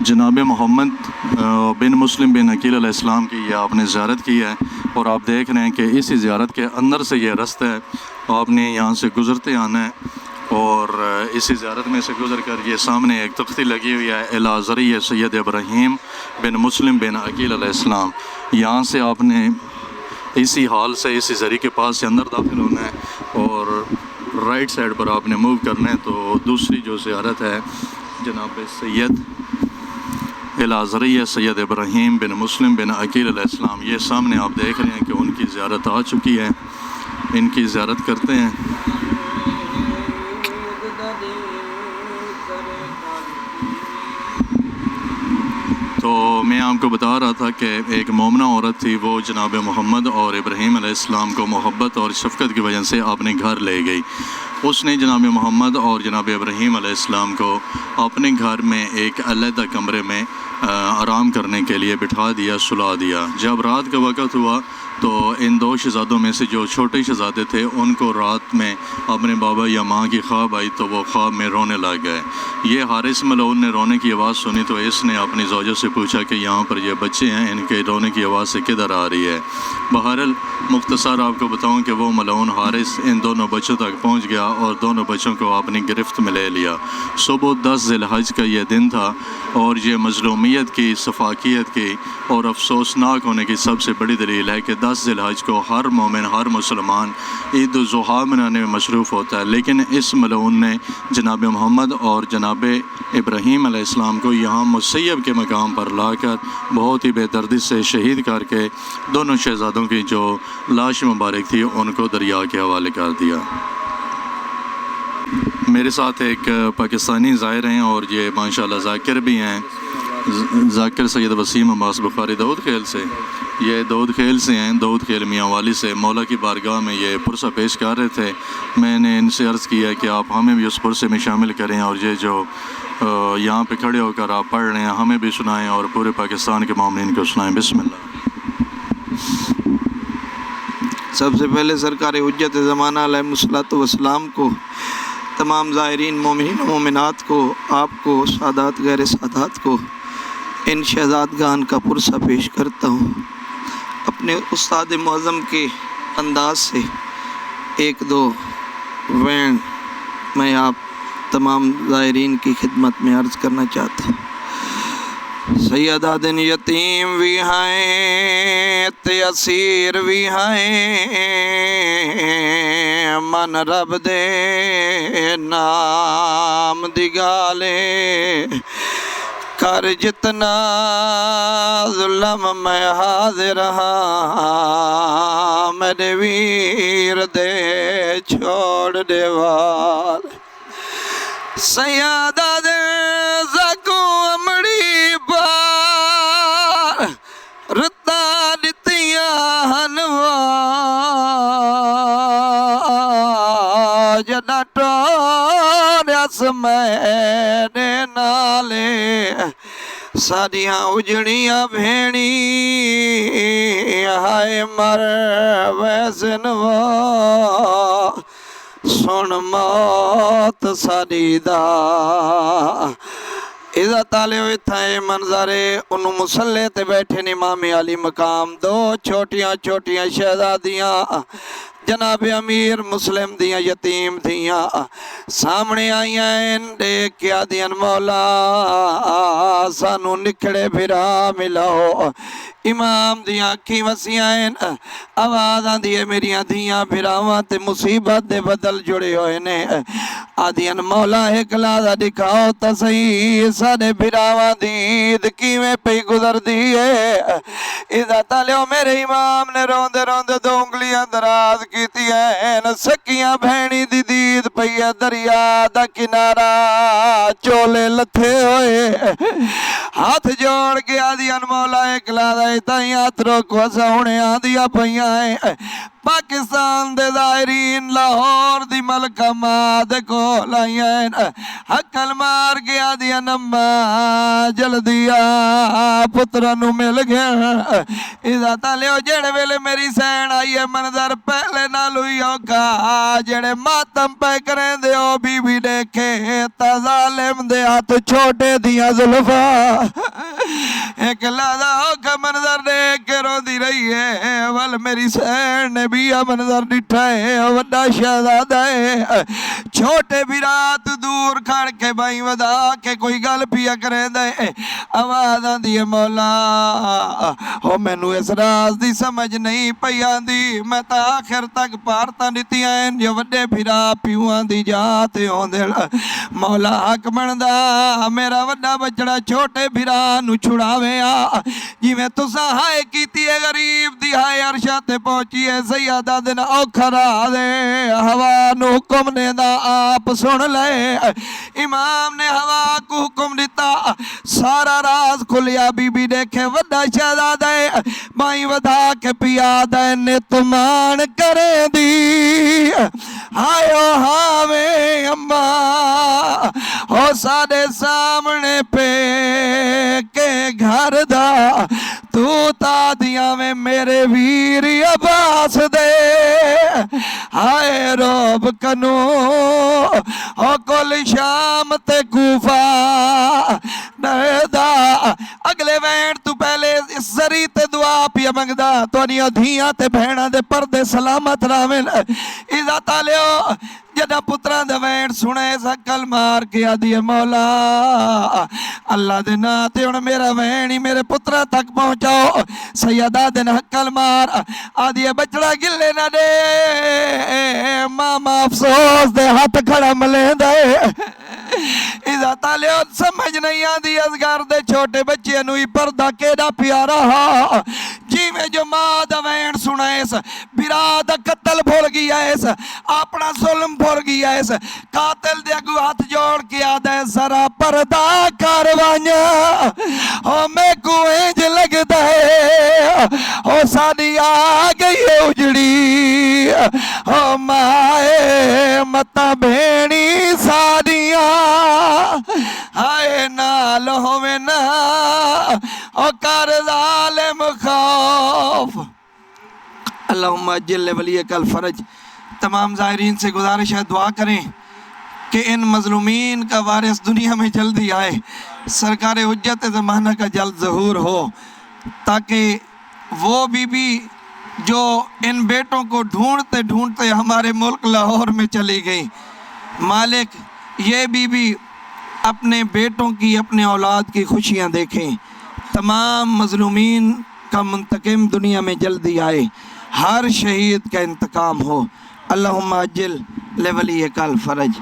جناب محمد بن مسلم بن عقیل علیہ السلام کی یہ آپ نے زیارت کی ہے، اور آپ دیکھ رہے ہیں کہ اسی زیارت کے اندر سے یہ رستہ ہے، آپ نے یہاں سے گزرتے آنا ہے، اور اسی زیارت میں سے گزر کر یہ سامنے ایک تختی لگی ہوئی ہے الی ذریعہ سید ابراہیم بن مسلم بن عقیل علیہ السلام۔ یہاں سے آپ نے اسی حال سے اسی ذریعے کے پاس سے اندر داخل ہونا ہے، اور رائٹ سائڈ پر آپ نے موو کرنا ہے تو دوسری جو زیارت ہے جناب سید الی ذریعہ سید ابراہیم بن مسلم بن عقیل علیہ السلام، یہ سامنے آپ دیکھ رہے ہیں کہ ان کی زیارت آ چکی ہے، ان کی زیارت کرتے ہیں۔ تو میں آپ کو بتا رہا تھا کہ ایک مومنہ عورت تھی، وہ جناب محمد اور ابراہیم علیہ السلام کو محبت اور شفقت کی وجہ سے اپنے گھر لے گئی۔ اس نے جناب محمد اور جناب ابراہیم علیہ السلام کو اپنے گھر میں ایک علیحدہ کمرے میں آرام کرنے کے لیے بٹھا دیا، سلا دیا۔ جب رات کا وقت ہوا تو ان دو شہزادوں میں سے جو چھوٹے شہزادے تھے ان کو رات میں اپنے بابا یا ماں کی خواب آئی تو وہ خواب میں رونے لگ گئے۔ یہ حارث ملعون نے رونے کی آواز سنی تو اس نے اپنی زوجہ سے پوچھا کہ یہاں پر یہ بچے ہیں، ان کے رونے کی آواز سے کدھر آ رہی ہے؟ بہرحال مختصر آپ کو بتاؤں کہ وہ ملعون حارث ان دونوں بچوں تک پہنچ گیا اور دونوں بچوں کو اپنی گرفت میں لے لیا۔ صبح 10 ذی الحج کا یہ دن تھا، اور یہ مظلومیت کی، سفاکیت کی اور افسوسناک ہونے کی سب سے بڑی دلیل ہے کہ 10 ذی الحج کو ہر مومن، ہر مسلمان عید الضحیٰ منانے میں مصروف ہوتا ہے، لیکن اس ملعون نے جناب محمد اور جناب ابراہیم علیہ السلام کو یہاں مسیب کے مقام پر لا کر بہت ہی بے دردی سے شہید کر کے دونوں شہزادوں کی جو لاش مبارک تھی ان کو دریا کے حوالے کر دیا۔ میرے ساتھ ایک پاکستانی ظاہر ہیں اور یہ ماشاءاللہ ذاکر بھی ہیں، ذاکر سید وسیم عباس بخاری داؤد خیل سے، یہ داؤد خیل سے ہیں، داؤد خیل میاں والی سے۔ مولا کی بارگاہ میں یہ پرسہ پیش کر رہے تھے، میں نے ان سے عرض کیا کہ آپ ہمیں بھی اس پرسے میں شامل کریں، اور یہ جو یہاں پہ کھڑے ہو کر آپ پڑھ رہے ہیں ہمیں بھی سنائیں اور پورے پاکستان کے مومنین کو سنائیں۔ بسم اللہ۔ سب سے پہلے سرکار حجت زمانہ علیہ الصلوۃ والسلام کو، تمام زائرین مومنین و مومنات کو، آپ کو، سادات غیر سادات کو ان شہزادگان کا پرسہ پیش کرتا ہوں۔ اپنے استاد معظم کے انداز سے ایک دو وین میں آپ تمام زائرین کی خدمت میں عرض کرنا چاہتا ہوں۔ سیدہ دن یتیم بھی ہیں تے اسیر بھی ہیں، من رب دے نام دی گالے کر جتنا ظلم میں حاضر ہاں، میرے ویر دے چھوڑ دے وال۔ سیادہ دے زکو امڑی بار رتا دتیاں ہنوا، جنا ٹوریس میرے نالے ساڑیاں اجڑیاں بھیڑی ہائے مر ویسنوا، سن موت ساڑی دا عزت آلے ہوئے تھے منظرے انہوں مسلح تے بیٹھے امام علی مقام، دو چھوٹیاں چھوٹیاں شہزادیاں جناب امیر مسلم دیاں یتیم دیاں سامنے آئیں، دیکھ کیا دیاں مولا سانو نکھڑے بھرا ملاؤ۔ امام دیاں کی وسیعیں آواز آن دیئے میریاں دیاں بھراواں تے مصیبت دے بدل جڑے ہوئے نے، آدیاں مولا ایک لازہ دکھاؤ تا صحیح ساڑے بھراواں دید کیویں پہ گزر دیئے۔ عزت علیہ میرے امام نے روندے روندے دو انگلیاں دراز کیتی ہیں، سکیاں بھینی دی دید پہ دریا دا کنارہ چولے لتھے ہوئے، ہاتھ جوڑ کے آدیاں مولا ایک لازہ تائیں ہاتھ روک وسا ہونے آدیا پہیاں پاکستان دے زائرین لاہور دی ملکہ ماں دے کول آئین حقل مار گیا دیا نما جلدیا پترانو مل گیا اذا تالیو جڑے ویلے میری سین آئیے منظر پہلے نہ لوئی اوکا جڑے ماتم پہ کریں دے او بی بی دیکھے تا ظالم دے ہاتھ چھوٹے دیا ظلفا ایک لادہ اوکا منظر دیکھ کے رو دی رہی ہے ول میری سین نے بھی منظر ڈٹھا ہے وڈا شہزادہ ہے چھوٹے بھی رات دور کھڑ کے بائی ودا کے کوئی گل پیا کریں دے آواز آن دی مولا ہو میں نو اس راز دی سمجھ نہیں پیان دی میں تا آخر تک پارتا نیتی ہیں جو وڈے پھرا پیوان دی جاتے ہوں دل مولا حق مندہ میرا وڈا بچڑا چھوٹے پھرا نو چھڑاوے آ جی میں تسا ہائے کیتی ہے غریب دی ہائے عرشہ تے پہنچی ہے سیادہ دن اوکھرا دے ہوا نو حکم نے دا آپ سن لے امام نے ہوا کو حکم دیتا سارا راز کھلیا بی بی دیکھے وڈا شہزادہ ہے بائی ودا کے پیادہ نے تمان کریں دی آئیو ہاویں اماں ہو سادے سامنے پہ کے گھر دا تو تا دیا میں میرے ویری عباس دے ہائے روب کنو ہو کل شام تے کوفہ نہدہ اگلے وینٹ تو پہلے اس زری تے دعا پیا منگدہ تو انیو دھیاں تے بھیڑا دے پردے سلامت رامن اذا تالیو جدہ پتران دے وینٹ سنے سکل مار کیا دیئے مولا اللہ دے ناتے انہیں میرا وینی میرے پتران تک پہنچاؤ سیدہ دن حقل مار آدھیے بچڑا گلے نہ دے ماما افسوس دے ہاتھ کھڑا ملے دے اذا تالیو سمجھ نہیں آدھی ازگار دے چھوٹے بچے انوی پردہ کیڑا پیارا ہا جی میں جو ماں دا وینٹ سنا ایس بیرا دا قتل بھول گیا ایس اپنا ظلم بھول گیا ایس قاتل دے اگو ہاتھ جوڑ کے آدھا ہے ذرا پردہ کاروانیا ہو میں کو انج لگ دے ہو سانی آگئی اجڑی ہو مائے متا بھینی سانیاں ہائے نال ہوئے نا او کر ظالم خوف اللہم اجل ولی کل فرج تمام ظاہرین سے گزارش ہے دعا کریں کہ ان مظلومین کا وارث دنیا میں جلدی آئے سرکار حجت زمانہ کا جلد ظہور ہو تاکہ وہ بی بی جو ان بیٹوں کو ڈھونڈتے ڈھونڈتے ہمارے ملک لاہور میں چلی گئی مالک یہ بی بی اپنے بیٹوں کی اپنے اولاد کی خوشیاں دیکھیں تمام مظلومین کا منتقم دنیا میں جلدی آئے ہر شہید کا انتقام ہو اللہم اجل لولی کل فرج